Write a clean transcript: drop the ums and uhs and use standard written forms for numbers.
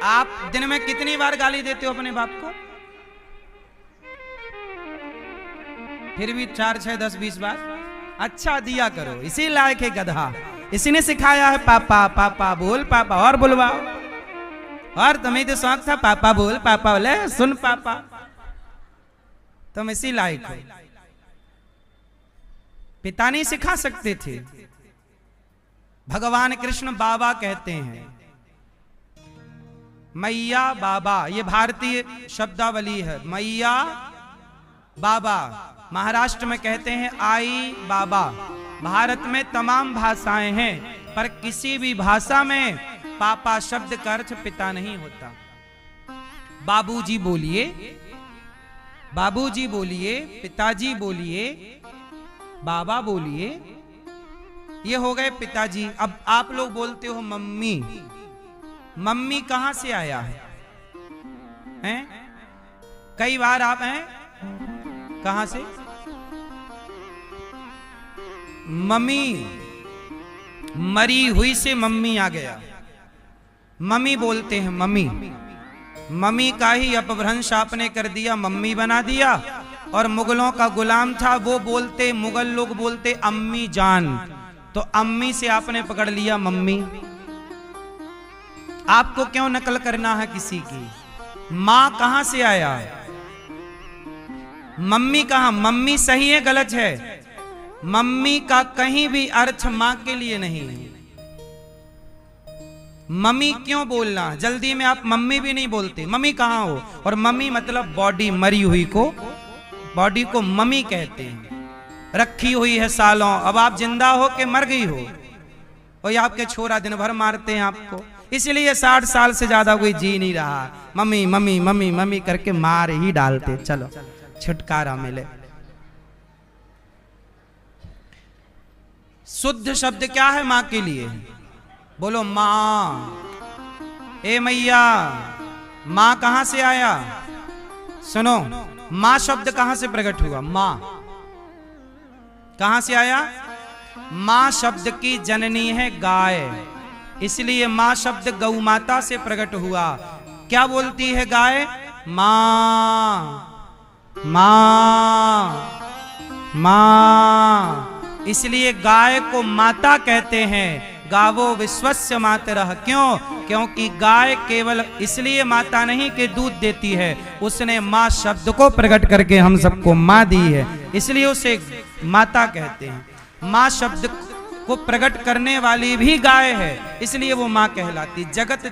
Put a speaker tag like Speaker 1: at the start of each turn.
Speaker 1: आप दिन में कितनी बार गाली देते हो अपने बाप को? फिर भी 4, 6, 10, 20 बार अच्छा दिया करो, इसी लायक है गधा। इसी ने सिखाया है पापा पापा बोल, पापा और बुलवाओ। और तुम्हें तो शौक था पापा बोल, पापा बोले सुन पापा, तुम इसी लायक हो। पिता नहीं सिखा सकते थे। भगवान कृष्ण बाबा कहते हैं, मैया बाबा, ये भारतीय शब्दावली है। मैया बाबा, महाराष्ट्र में कहते हैं आई बाबा। भारत में तमाम भाषाएं हैं, पर किसी भी भाषा में पापा शब्द का अर्थ पिता नहीं होता। बाबूजी बोलिए, बाबूजी बोलिए, पिताजी बोलिए, बाबा बोलिए, ये हो गए पिताजी। अब आप लोग बोलते हो मम्मी। मम्मी कहां से आया है? हैं? कई बार आप हैं कहां से? मम्मी, मरी हुई से मम्मी आ गया। मम्मी बोलते हैं मम्मी। मम्मी का ही अपभ्रंश आपने कर दिया, मम्मी बना दिया। और मुगलों का गुलाम था, वो बोलते, मुगल लोग बोलते अम्मी जान, तो अम्मी से आपने पकड़ लिया मम्मी। आपको क्यों नकल करना है किसी की? मां कहां से आया? मम्मी कहां? मम्मी सही है गलत है? मम्मी का कहीं भी अर्थ मां के लिए नहीं है। मम्मी क्यों बोलना? जल्दी में आप मम्मी भी नहीं बोलते, मम्मी कहां हो? और मम्मी मतलब बॉडी, मरी हुई को, बॉडी को मम्मी कहते हैं। रखी हुई है सालों, अब आप जिंदा हो के मर गई हो, और आपके छोरा दिन भर मारते हैं आपको, इसलिए 60 साल से ज्यादा कोई जी नहीं रहा। मम्मी मम्मी मम्मी मम्मी करके मार ही डालते, चलो छुटकारा मिले। शुद्ध शब्द क्या है मां के लिए? बोलो मां। ए मैया, मां कहां से आया? सुनो, मां शब्द कहां से प्रकट हुआ? मां कहां से आया? मां शब्द की जननी है गाय, इसलिए मां शब्द गौ माता से प्रकट हुआ। क्या बोलती है गाय? मां मां मां, इसलिए गाय को माता कहते हैं। गावो विश्वस्य मातरः, क्यों? क्योंकि गाय केवल इसलिए माता नहीं कि दूध देती है, उसने मां शब्द को प्रकट करके हम सबको मां दी है, इसलिए उसे माता कहते हैं। मां शब्द को प्रकट करने वाली भी गाय है, इसलिए वो मां कहलाती। जगत